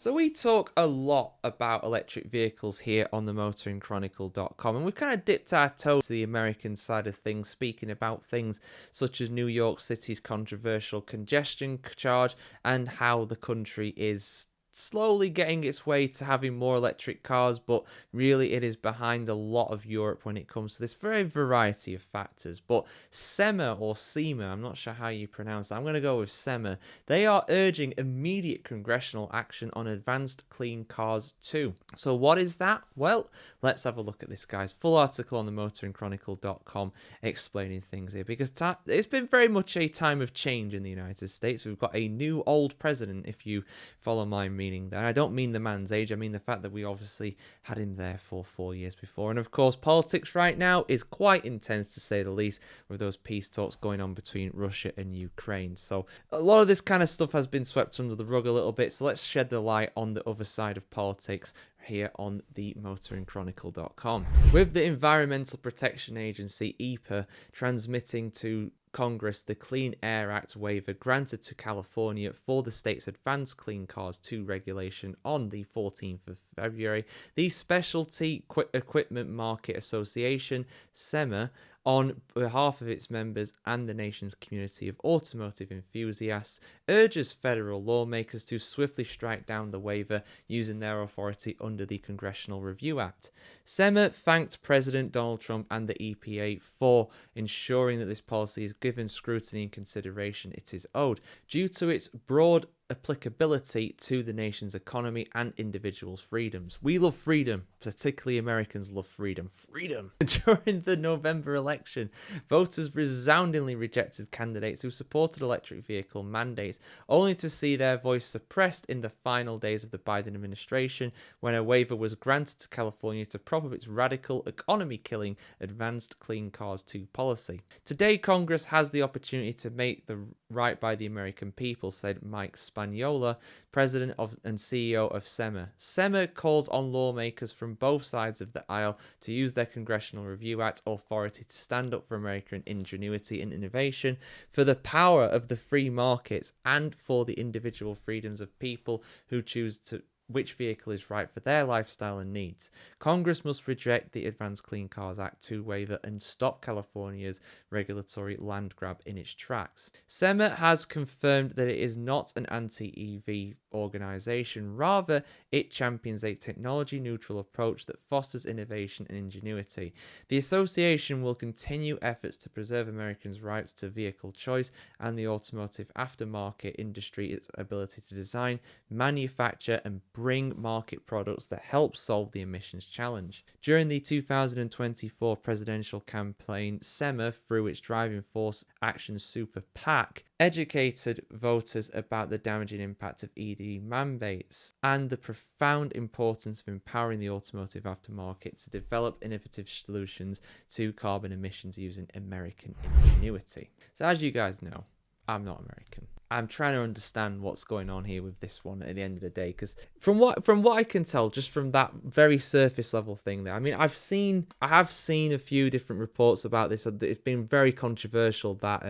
So we talk a lot about electric vehicles here on the motoringchronicle.com, and we've kind of dipped our toes to the American side of things, speaking about things such as New York City's controversial congestion charge and how the country is slowly getting its way to having more electric cars, but really it is behind a lot of Europe when it comes to this very variety of factors. But SEMA or SEMA, I'm not sure how you pronounce that, I'm going to go with SEMA. They are urging immediate congressional action on advanced clean cars too. So what is that? Well, let's have a look at this, guys. Full article on the motoringchronicle.com explaining things here, because it's been very much a time of change in the United States. We've got a new old president, if you follow my meaning there. I don't mean the man's age, I mean the fact that we obviously had him there for 4 years before. And of course, politics right now is quite intense, to say the least, with those peace talks going on between Russia and Ukraine. So a lot of this kind of stuff has been swept under the rug a little bit, so let's shed the light on the other side of politics here on the motoringchronicle.com. With the Environmental Protection Agency, EPA, transmitting to Congress the Clean Air Act waiver granted to California for the state's Advanced Clean Cars 2 regulation on the 14th of February, the Specialty Equipment Market Association, SEMA, on behalf of its members and the nation's community of automotive enthusiasts, urges federal lawmakers to swiftly strike down the waiver using their authority under the Congressional Review Act. SEMA thanked President Donald Trump and the EPA for ensuring that this policy is given scrutiny and consideration it is owed, due to its broad applicability to the nation's economy and individuals' freedoms. We love freedom, particularly Americans love freedom. Freedom! During the November election, voters resoundingly rejected candidates who supported electric vehicle mandates, only to see their voice suppressed in the final days of the Biden administration, when a waiver was granted to California to prop up its radical, economy-killing Advanced Clean Cars 2 policy. Today, Congress has the opportunity to make the right by the American people, said Mike Spagnola, president and CEO of SEMA. SEMA calls on lawmakers from both sides of the aisle to use their Congressional Review Act authority to stand up for American ingenuity and innovation, for the power of the free markets, and for the individual freedoms of people who choose which vehicle is right for their lifestyle and needs. Congress must reject the Advanced Clean Cars Act 2 waiver and stop California's regulatory land grab in its tracks. SEMA has confirmed that it is not an anti-EV organization. Rather, it champions a technology-neutral approach that fosters innovation and ingenuity. The association will continue efforts to preserve Americans' rights to vehicle choice and the automotive aftermarket industry its ability to design, manufacture, and bring market products that help solve the emissions challenge. During the 2024 presidential campaign, SEMA, through its Driving Force Action Super PAC, educated voters about the damaging impact of EV mandates and the profound importance of empowering the automotive aftermarket to develop innovative solutions to carbon emissions using American ingenuity. So as you guys know, I'm not American. I'm trying to understand what's going on here with this one at the end of the day, because from what I can tell, just from that very surface level thing there, I mean, I have seen a few different reports about this. It's been very controversial that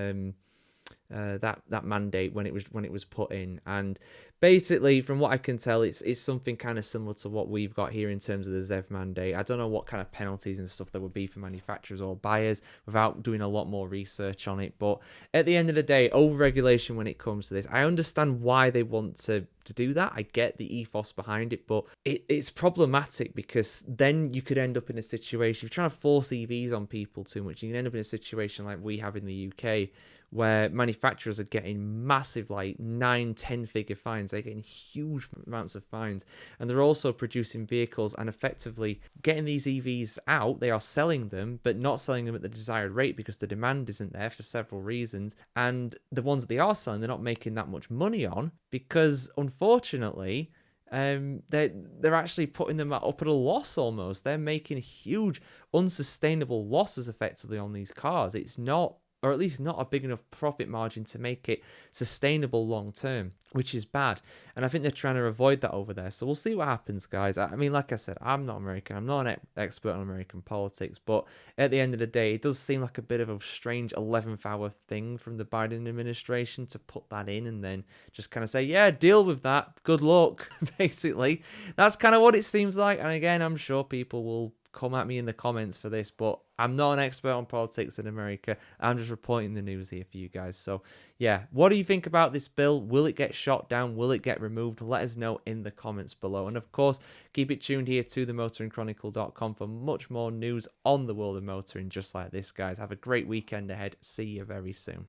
that mandate when it was put in, and basically from what I can tell, it's something kind of similar to what we've got here in terms of the ZEV mandate. I don't know what kind of penalties and stuff there would be for manufacturers or buyers without doing a lot more research on it, but at the end of the day, overregulation when it comes to this, I understand why they want to do that. I get the ethos behind it, but it's problematic, because then you could end up in a situation, if you're trying to force EVs on people too much, you can end up in a situation like we have in the UK, where manufacturers are getting massive, like 9-10 figure fines. They're getting huge amounts of fines, and they're also producing vehicles and effectively getting these EVs out. They are selling them, but not selling them at the desired rate because the demand isn't there for several reasons, and the ones that they are selling, they're not making that much money on, because unfortunately they're actually putting them up at a loss almost. They're making huge unsustainable losses effectively on these cars. It's not or at least not a big enough profit margin to make it sustainable long term, which is bad. And I think they're trying to avoid that over there. So we'll see what happens, guys. I mean, like I said, I'm not American. I'm not an expert on American politics, but at the end of the day, it does seem like a bit of a strange 11th hour thing from the Biden administration to put that in and then just kind of say, yeah, deal with that. Good luck, basically. That's kind of what it seems like. And again, I'm sure people will come at me in the comments for this, but I'm not an expert on politics in America. I'm just reporting the news here for you guys. So yeah, what do you think about this bill? Will it get shot down? Will it get removed? Let us know in the comments below. And of course, keep it tuned here to themotoringchronicle.com for much more news on the world of motoring just like this, guys. Have a great weekend ahead. See you very soon.